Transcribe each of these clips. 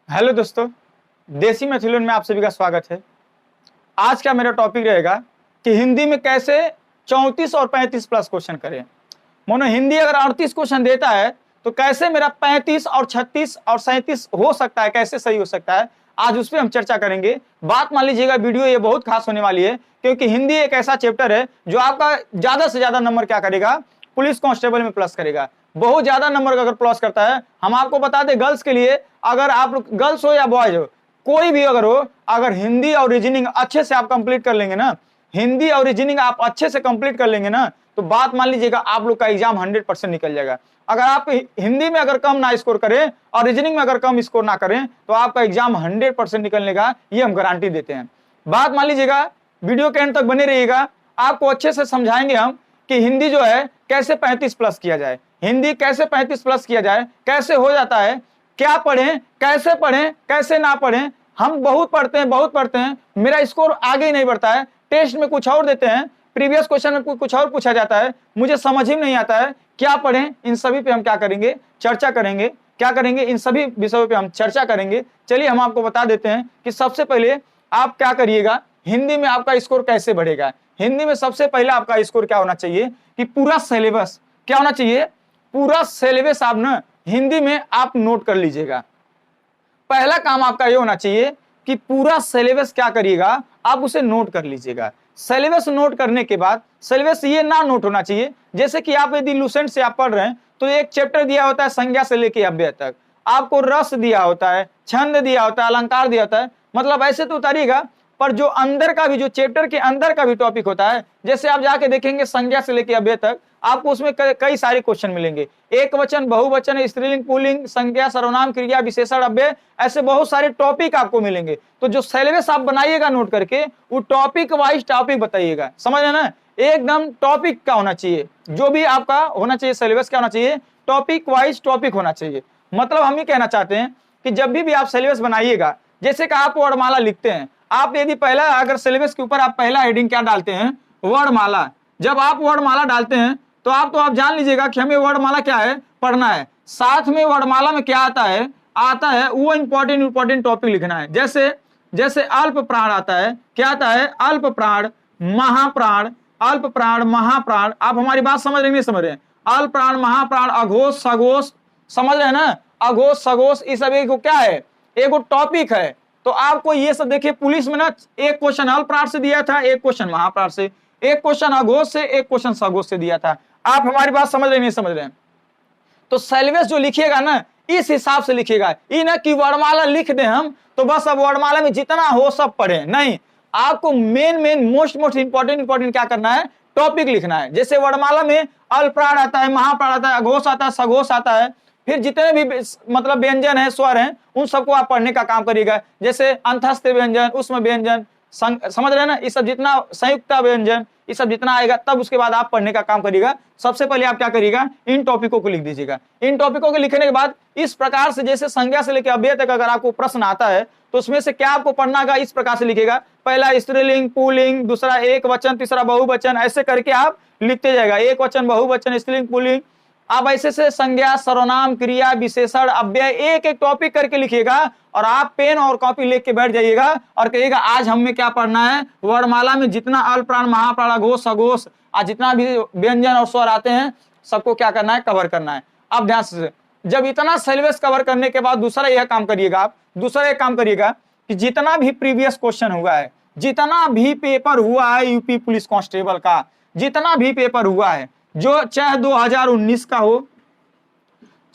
Hello दोस्तों, देसी मैथिली में आप सभी का स्वागत है। आज का मेरा टॉपिक रहेगा कि हिंदी में कैसे 34 और 35 प्लस क्वेश्चन करें। मानो हिंदी अगर 38 क्वेश्चन देता है तो कैसे मेरा 35 और 36 और 37 हो सकता है, कैसे सही हो सकता है, आज उस पर हम चर्चा करेंगे। बात मान लीजिएगा, वीडियो ये बहुत खास होने वाली है क्योंकि हिंदी एक ऐसा चैप्टर है जो आपका ज्यादा से ज्यादा नंबर क्या करेगा, पुलिस कांस्टेबल में प्लस करेगा। बहुत ज्यादा नंबर अगर प्लस करता है, हम आपको बता दें गर्ल्स के लिए, अगर आप गर्ल्स हो या बॉयज हो, कोई भी अगर हो, अगर हिंदी और रीजनिंग अच्छे से आप कंप्लीट कर लेंगे ना, हिंदी और रीजनिंग आप अच्छे से कंप्लीट कर लेंगे ना, तो बात मान लीजिएगा आप लोग का एग्जाम 100% निकल जाएगा। अगर आप हिंदी में अगर कम ना स्कोर करें और रीजनिंग में अगर कम स्कोर ना करें तो आपका एग्जाम 100% निकलने का ये हम गारंटी देते हैं। बात मान लीजिएगा, वीडियो के एंड तक बने रहिएगा, आपको अच्छे से समझाएंगे हम कि हिंदी जो है कैसे 35 प्लस किया जाए, हिंदी कैसे 35 प्लस किया जाए, कैसे हो जाता है, क्या पढ़ें, कैसे ना पढ़ें। हम बहुत पढ़ते हैं, मेरा स्कोर आगे ही नहीं बढ़ता है, टेस्ट में कुछ और देते हैं, प्रीवियस क्वेश्चन में कुछ और पूछा जाता है, मुझे समझ ही नहीं आता है क्या पढ़ें। इन सभी पे हम क्या करेंगे, चर्चा करेंगे। क्या करेंगे, इन सभी विषयों पे हम चर्चा करेंगे। चलिए हम आपको बता देते हैं कि सबसे पहले आप क्या करिएगा, हिंदी में आपका स्कोर कैसे बढ़ेगा। हिंदी में सबसे पहले आपका स्कोर क्या होना चाहिए कि पूरा सिलेबस क्या होना चाहिए, पूरा सिलेबस आप ना हिंदी में आप नोट कर लीजिएगा। पहला काम आपका ये होना चाहिए कि पूरा सिलेबस क्या करिएगा, आप उसे नोट कर लीजिएगा। सिलेबस नोट करने के बाद सिलेबस ये ना नोट होना चाहिए, जैसे कि आप यदि लूसेंट से आप पढ़ रहे हैं तो एक चैप्टर दिया होता है संज्ञा से लेके अव्यय तक, आपको रस दिया होता है, छंद दिया होता है, अलंकार दिया होता है, मतलब ऐसे तो उतारिएगा, पर जो अंदर का भी, जो चैप्टर के अंदर का भी टॉपिक होता है, जैसे आप जाके देखेंगे संज्ञा से लेके अव्यय तक, आपको उसमें कई सारे क्वेश्चन मिलेंगे। एक वचन, बहुवचन, स्त्रीलिंग, पुल्लिंग, संज्ञा, सर्वनाम, क्रिया, विशेषण, अव्यय, ऐसे बहुत सारे टॉपिक आपको मिलेंगे। तो जो सिलेबस आप बनाइएगा नोट करके, वो टॉपिक वाइज टॉपिक बताइएगा, समझ रहे ना, एकदम टॉपिक का होना चाहिए। जो भी आपका होना चाहिए सिलेबस क्या होना चाहिए, टॉपिक वाइज टॉपिक होना चाहिए। मतलब हम ये कहना चाहते हैं कि जब भी आप सिलेबस बनाइएगा, जैसे कि आप वर्णमाला लिखते हैं, आप यदि पहला अगर सिलेबस के ऊपर आप पहला हेडिंग क्या डालते हैं, वर्णमाला। जब आप वर्णमाला डालते हैं तो आप जान लीजिएगा कि हमें वर्णमाला क्या है, पढ़ना है। साथ में वर्णमाला में क्या आता है वो इंपॉर्टेंट टॉपिक लिखना है। जैसे अल्प प्राण आता है, क्या आता है, अल्प प्राण, महाप्राण, अल्प प्राण, महाप्राण। आप हमारी बात समझ रहे हैं, नहीं समझ रहे हैं, अल्प प्राण, महाप्राण, अघोष, सघोष, समझ रहे हैं ना, अघोष, सघोष, इस सब एक क्या है, एक टॉपिक है। तो आपको ये सब देखिए, पुलिस में ना एक क्वेश्चन अल्प प्राण से दिया था, एक क्वेश्चन महाप्राण से, एक क्वेश्चन अघोष से, एक क्वेश्चन सघोष से दिया था। आप हमारी बात समझ रहे नहीं समझ रहे हैं। तो सिलेबस जो लिखिएगा ना, इस हिसाब से लिखिएगा। ये ना कि वर्णमाला लिख दें हम तो बस अब वर्णमाला में जितना हो सब पढ़े, नहीं, आपको मेन मोस्ट इंपॉर्टेंट क्या करना है, टॉपिक लिखना है। जैसे वर्णमाला में अल्प प्राण आता है, महाप्राण आता है, अघोष आता है, सघोष आता है, फिर जितने भी मतलब व्यंजन है, स्वर हैं, उन सबको आप पढ़ने का काम करिएगा। जैसे अंतस्थ व्यंजन, उष्म व्यंजन, समझ रहे हैं ना, ये सब जितना संयुक्त व्यंजन, ये सब जितना आएगा, तब उसके बाद आप पढ़ने का काम करिएगा। सबसे पहले आप क्या करिएगा, इन टॉपिकों को लिख दीजिएगा। इन टॉपिकों को लिखने के बाद इस प्रकार से, जैसे संज्ञा से लेकर अव्यय तक अगर आपको प्रश्न आता है तो उसमें से क्या आपको पढ़ना होगा, इस प्रकार से लिखिएगा। पहला स्त्रीलिंग, पुल्लिंग, दूसरा एक वचन, तीसरा बहुवचन, ऐसे करके आप लिखते जाएगा। एक वचन, बहुवचन, स्त्रीलिंग, पुल्लिंग, आप ऐसे से संज्ञा, सर्वनाम, क्रिया, विशेषण, अव्यय, एक एक टॉपिक करके लिखिएगा और आप पेन और कॉपी लेके बैठ जाइएगा और कहिएगा आज हमें क्या पढ़ना है, वर्णमाला में जितना अल्प प्राण, महाप्राण, अघोष, सघोष, आज जितना भी व्यंजन और स्वर आते हैं सबको क्या करना है, कवर करना है। अब ध्यान से, जब इतना सिलेबस कवर करने के बाद दूसरा यह काम करिएगा, आप दूसरा एक काम करिएगा कि जितना भी प्रीवियस क्वेश्चन हुआ है, जितना भी पेपर हुआ है यूपी पुलिस कांस्टेबल का, जितना भी पेपर हुआ है, जो चाहे 2019 का हो,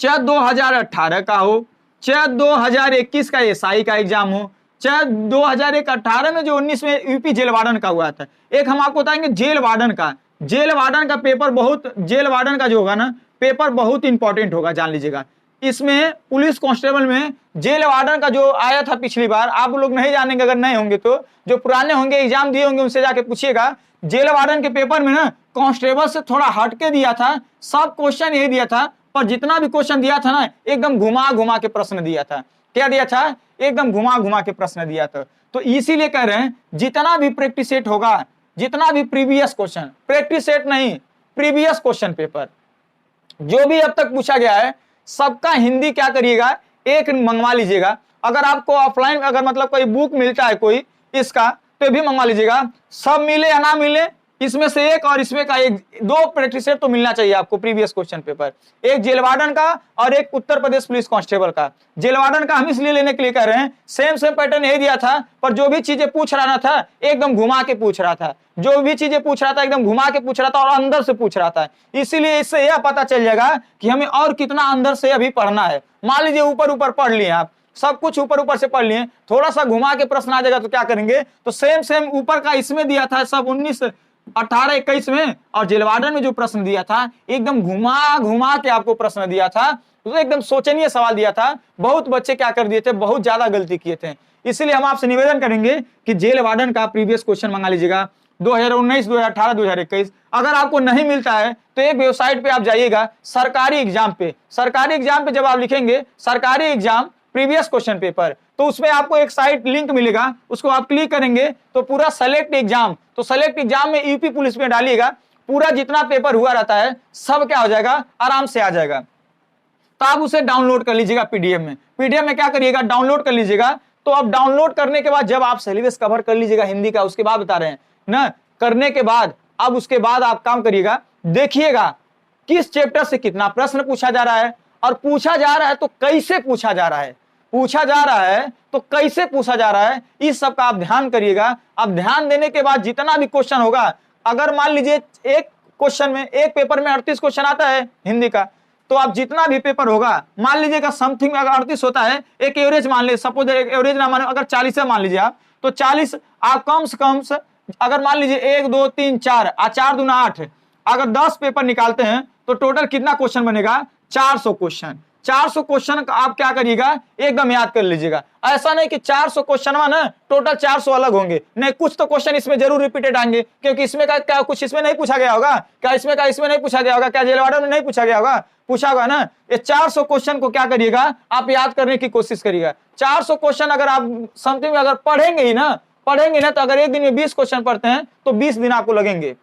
चाहे 2018 का हो, चाहे 2021 का एसआई का एग्जाम हो, चाहे 2018 में जो 19 में यूपी जेल वार्डन का हुआ था। एक हम आपको बताएंगे जेल वार्डन का पेपर बहुत, जेल वार्डन का जो होगा ना पेपर बहुत इंपॉर्टेंट होगा, जान लीजिएगा। इसमें पुलिस कांस्टेबल में जेल वार्डन का जो आया था पिछली बार, आप लोग नहीं जानेंगे, अगर नहीं होंगे तो जो पुराने होंगे, एग्जाम दिए होंगे, उनसे जाके पूछिएगा। जेल वार्डन के पेपर में ना कांस्टेबल से थोड़ा हटके दिया था, सब क्वेश्चन यही दिया था, पर जितना भी क्वेश्चन दिया था ना एकदम घुमा के प्रश्न दिया था। क्या दिया था, एकदम घुमा के प्रश्न दिया था। तो इसीलिए कह रहे हैं जितना भी प्रैक्टिस सेट होगा, जितना भी प्रीवियस क्वेश्चन, प्रैक्टिस सेट नहीं, प्रीवियस क्वेश्चन पेपर जो भी अब तक पूछा गया है, सबका हिंदी क्या करिएगा, एक मंगवा लीजिएगा। अगर आपको ऑफलाइन अगर मतलब कोई बुक मिलता है कोई इसका तो भी मंगवा लीजिएगा। सब मिले या ना मिले इसमें से एक और इसमें का एक, दो प्रैक्टिस सेट तो मिलना चाहिए आपको प्रीवियस क्वेश्चन पेपर, एक जेल वार्डन का और एक उत्तर प्रदेश पुलिस कांस्टेबल का। जेल वार्डन का हम इसलिए लेने के लिए कह रहे हैं, सेम पैटर्न यही दिया था, पर जो भी चीजें पूछ रहा था एकदम घुमा के पूछ रहा था, जो भी चीजें पूछ रहा था एकदम घुमा के पूछ रहा था और अंदर से पूछ रहा था। इसीलिए इससे यह पता चल जाएगा कि हमें और कितना अंदर से अभी पढ़ना है। मान लीजिए ऊपर ऊपर पढ़ लिए आप, सब कुछ ऊपर ऊपर से पढ़ लिए, थोड़ा सा घुमा के प्रश्न आ जाएगा तो क्या करेंगे, तो सेम ऊपर का इसमें दिया था सब 19, 18, 21 में, और जेल वार्डन में जो प्रश्न दिया था एकदम घुमा घुमा के आपको प्रश्न दिया था, तो एकदम सोचनीय सवाल दिया था। बहुत बच्चे क्या कर दिए थे, बहुत ज्यादा गलती किए थे। इसलिए हम आपसे निवेदन करेंगे कि जेल वार्डन का प्रीवियस क्वेश्चन मंगा लीजिएगा 2019, 2018, 2021। अगर आपको नहीं मिलता है तो एक वेबसाइट पे आप जाइएगा, सरकारी एग्जाम पे, सरकारी एग्जाम पे जब आप लिखेंगे सरकारी एग्जाम प्रीवियस क्वेश्चन पेपर, तो उसमें आपको एक साइट लिंक मिलेगा, उसको आप क्लिक करेंगे तो पूरा सेलेक्ट एग्जाम, तो सेलेक्ट एग्जाम में यूपी पुलिस में डालिएगा, पूरा जितना पेपर हुआ रहता है सब क्या हो जाएगा, आराम से आ जाएगा। तो आप उसे डाउनलोड कर लीजिएगा पीडीएफ में। पीडीएफ में क्या करिएगा, डाउनलोड कर लीजिएगा। तो अब डाउनलोड करने के बाद जब आप सिलेबस कवर कर लीजिएगा हिंदी का, उसके बाद बता रहे हैं ना, करने के बाद अब उसके बाद आप काम करिएगा, देखिएगा किस चैप्टर से कितना प्रश्न पूछा जा रहा है, और पूछा जा रहा है तो कैसे पूछा जा रहा है, पूछा जा रहा है तो कैसे पूछा जा रहा है, इस सब का आप ध्यान करिएगा। अब ध्यान देने के बाद जितना भी क्वेश्चन होगा, अगर मान लीजिए एक क्वेश्चन में, एक पेपर में 38 क्वेश्चन आता है हिंदी का, तो आप जितना भी पेपर होगा, मान लीजिएगा समथिंग में अगर 38 होता है, एक एवरेज मान लीजिए, सपोज एक एवरेज ना माने, अगर 40 है मान लीजिए आप, तो 40 आप कम से कम अगर मान लीजिए 1 2 3 4 4 दूना 8, अगर 10 पेपर निकालते हैं तो टोटल कितना क्वेश्चन बनेगा, 400 क्वेश्चन। 400 क्वेश्चन आप क्या करिएगा, एकदम याद कर लीजिएगा। ऐसा नहीं कि 400 क्वेश्चन ना टोटल 400 अलग होंगे, नहीं, कुछ तो क्वेश्चन इसमें जरूर रिपीटेड आएंगे, क्योंकि इसमें का क्या कुछ इसमें नहीं पूछा गया होगा, क्या इसमें का इसमें नहीं पूछा गया होगा, क्या जेल वार्डन में नहीं पूछा गया होगा, पूछा होगा ना। ये 400 क्वेश्चन को क्या करिएगा, आप याद करने की कोशिश करिएगा। 400 क्वेश्चन अगर आप समथिंग में अगर पढ़ेंगे ना, तो अगर एक दिन में 20 क्वेश्चन पढ़ते हैं तो 20 दिन आपको लगेंगे,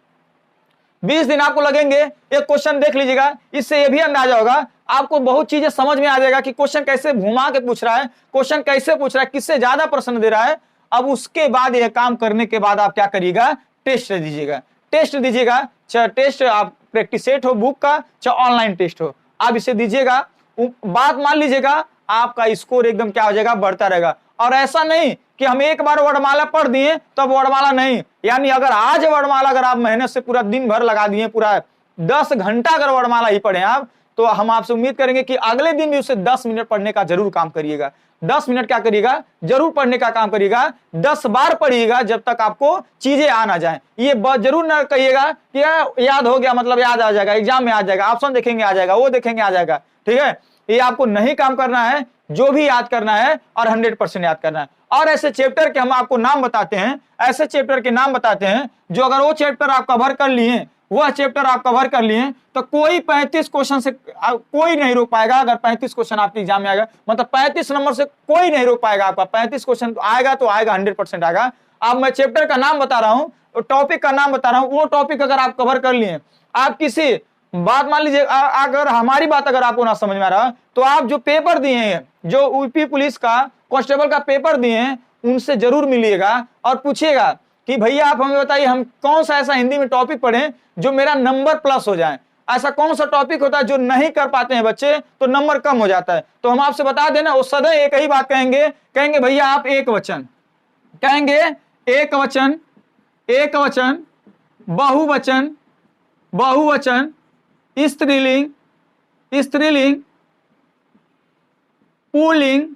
20 दिन आपको लगेंगे। एक क्वेश्चन देख लीजिएगा, इससे ये भी अंदाजा होगा, आपको बहुत चीजें समझ में आ जाएगा कि क्वेश्चन कैसे घुमा के पूछ रहा है, क्वेश्चन कैसे पूछ रहा है, किससे ज्यादा प्रश्न दे रहा है। अब उसके बाद यह काम करने के बाद आप क्या करिएगा, टेस्ट दीजिएगा। टेस्ट दीजिएगा, चाहे टेस्ट आप प्रैक्टिस सेट हो बुक का, चाहे ऑनलाइन टेस्ट हो, आप इसे दीजिएगा। बात मान लीजिएगा आपका स्कोर एकदम क्या हो जाएगा, बढ़ता रहेगा। और ऐसा नहीं कि हम एक बार वर्णमाला पढ़ दिए तब वर्णमाला नहीं, यानी अगर आज वर्णमाला अगर आप मेहनत से पूरा दिन भर लगा दिए, पूरा 10 घंटा अगर वर्णमाला ही पढ़े आप, तो हम आपसे उम्मीद करेंगे कि अगले दिन भी उसे 10 मिनट पढ़ने का जरूर काम करिएगा। 10 मिनट क्या करिएगा, जरूर पढ़ने का काम करिएगा। 10 बार पढ़िएगा जब तक आपको चीजें आ ना जाए। ये जरूर ना कहिएगा कि याद हो गया मतलब याद आ जाएगा, एग्जाम में आ जाएगा, ऑप्शन देखेंगे आ जाएगा, वो देखेंगे आ जाएगा, ठीक है। ये आपको नहीं काम करना है, जो भी याद करना है और 100% याद करना है। और ऐसे चैप्टर के हम आपको नाम बताते हैं, ऐसे चैप्टर के नाम बताते हैं जो अगर वो चैप्टर आप कवर कर लिए, वह चैप्टर आप कवर कर लिए, तो कोई 35 क्वेश्चन से कोई नहीं रोक पाएगा। अगर 35 क्वेश्चन आपके एग्जाम में आएगा, मतलब 35 नंबर से कोई नहीं रोक पाएगा आपका। 35 क्वेश्चन आएगा तो आएगा, 100% आएगा। अब मैं चैप्टर का नाम बता रहा हूँ, टॉपिक का नाम बता रहा हूँ, वो टॉपिक अगर आप कवर कर लिए, आप किसी बात मान लीजिए, अगर हमारी बात अगर आपको ना समझ में आ रहा, तो आप जो पेपर दिए हैं, जो यूपी पुलिस का कांस्टेबल का पेपर दिए हैं, उनसे जरूर मिलिएगा और पूछिएगा कि भैया आप हमें बताइए, हम कौन सा ऐसा हिंदी में टॉपिक पढ़ें जो मेरा नंबर प्लस हो जाए। ऐसा कौन सा टॉपिक होता है जो नहीं कर पाते हैं बच्चे, तो नंबर कम हो जाता है। तो हम आपसे बता देना, वो सदैव एक ही बात कहेंगे भैया आप एक वचन कहेंगे, एक वचन, एक वचन, बहुवचन, बहुवचन, स्त्रीलिंग, स्त्रीलिंग, पुल्लिंग,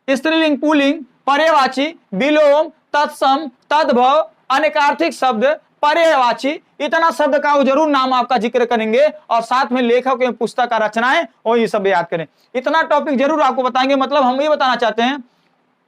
स्त्रीलिंग, पुल्लिंग, पर्यायवाची, विलोम, तत्सम, तद्भव, अनेकार्थिक शब्द, पर्यायवाची, इतना शब्द का वो जरूर नाम आपका जिक्र करेंगे। और साथ में लेखक के पुस्तक का रचनाएं और ये सब याद करें। इतना टॉपिक जरूर आपको बताएंगे। मतलब हम ये बताना चाहते हैं,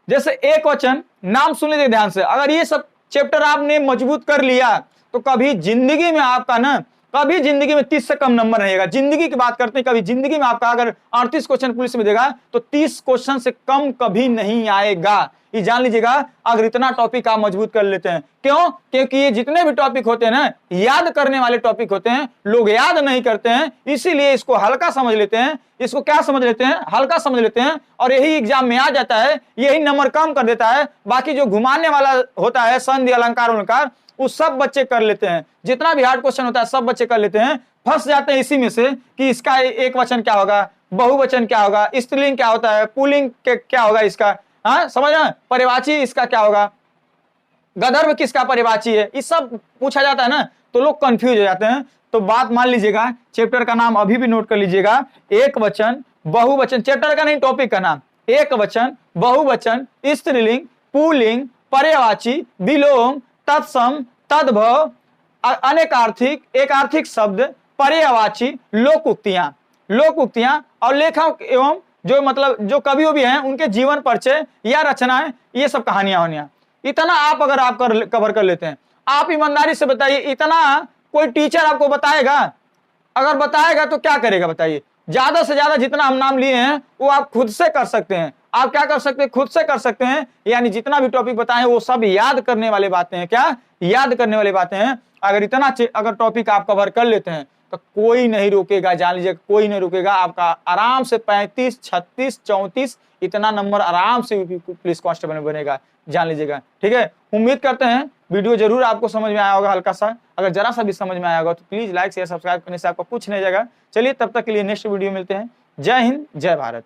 जैसे एक वचन, नाम सुन लीजिए ध्यान से, अगर ये सब चैप्टर आपने मजबूत कर लिया तो कभी जिंदगी में आपका ना कभी जिंदगी में 30 से कम नंबर नहीं आएगा। जिंदगी की बात करते हैं, कभी जिंदगी में आपका अगर 38 क्वेश्चन पुलिस में देगा तो 30 क्वेश्चन से कम कभी नहीं आएगा। ये जान लीजिएगा, अगर इतना टॉपिक आप मजबूत कर लेते हैं। क्यों? क्योंकि ये जितने भी टॉपिक होते हैं ना, याद करने वाले टॉपिक होते हैं, लोग याद नहीं करते हैं, इसीलिए इसको हल्का समझ लेते हैं। इसको क्या समझ लेते हैं? हल्का समझ लेते हैं, और यही एग्जाम में आ जाता है, यही नंबर कम कर देता है। बाकी जो घुमाने वाला होता है, संधि अलंकार अलंकार, वो सब बच्चे कर लेते हैं। जितना भी हार्ड क्वेश्चन होता है सब बच्चे कर लेते हैं। फंस जाते हैं इसी में से कि इसका एक वचन क्या होगा, बहुवचन क्या होगा, स्त्रीलिंग क्या होता है, पुल्लिंग क्या होगा इसका, हाँ समझ रहे हैं, परिवाची इसका क्या होगा, गंधर्व किसका परिवाची है, ये सब पूछा जाता है ना, तो लोग कंफ्यूज हो जाते हैं। तो बात मान लीजिएगा, चैप्टर का नाम अभी भी नोट कर लीजिएगा, एक वचन बहुवचन, चैप्टर का नहीं टॉपिक का नाम, एक वचन बहुवचन स्त्रीलिंग पुल्लिंग पर्यायवाची विलोम तत्सम तद्भव अनेकार्थिक एकार्थिक शब्द पर्यायवाची लोकोक्तियां और लेखक एवं जो मतलब जो कवियों भी हैं उनके जीवन परिचय या रचनाएं, ये सब कहानियां होनियां। इतना आप अगर आप कवर कर लेते हैं, आप ईमानदारी से बताइए, इतना कोई टीचर आपको बताएगा? अगर बताएगा तो क्या करेगा बताइए? ज्यादा से ज्यादा जितना हम नाम लिए हैं वो आप खुद से कर सकते हैं। आप क्या कर सकते हैं? खुद से कर सकते हैं। यानी जितना भी टॉपिक बताएं वो सब याद करने वाली बातें हैं। क्या याद करने वाली बातें हैं? अगर टॉपिक आप कवर कर लेते हैं तो कोई नहीं रोकेगा, जान लीजिए कोई नहीं रोकेगा। आपका आराम से 35, 36, 34 इतना नंबर आराम से पुलिस कांस्टेबल में बनेगा, जान लीजिएगा। ठीक है, उम्मीद करते हैं वीडियो जरूर आपको समझ में आया होगा हल्का सा। अगर जरा सा भी समझ में आया होगा तो प्लीज लाइक शेयर सब्सक्राइब करने से आपको कुछ नहीं जाएगा। चलिए तब तक के लिए नेक्स्ट वीडियो मिलते हैं। जय हिंद, जय भारत।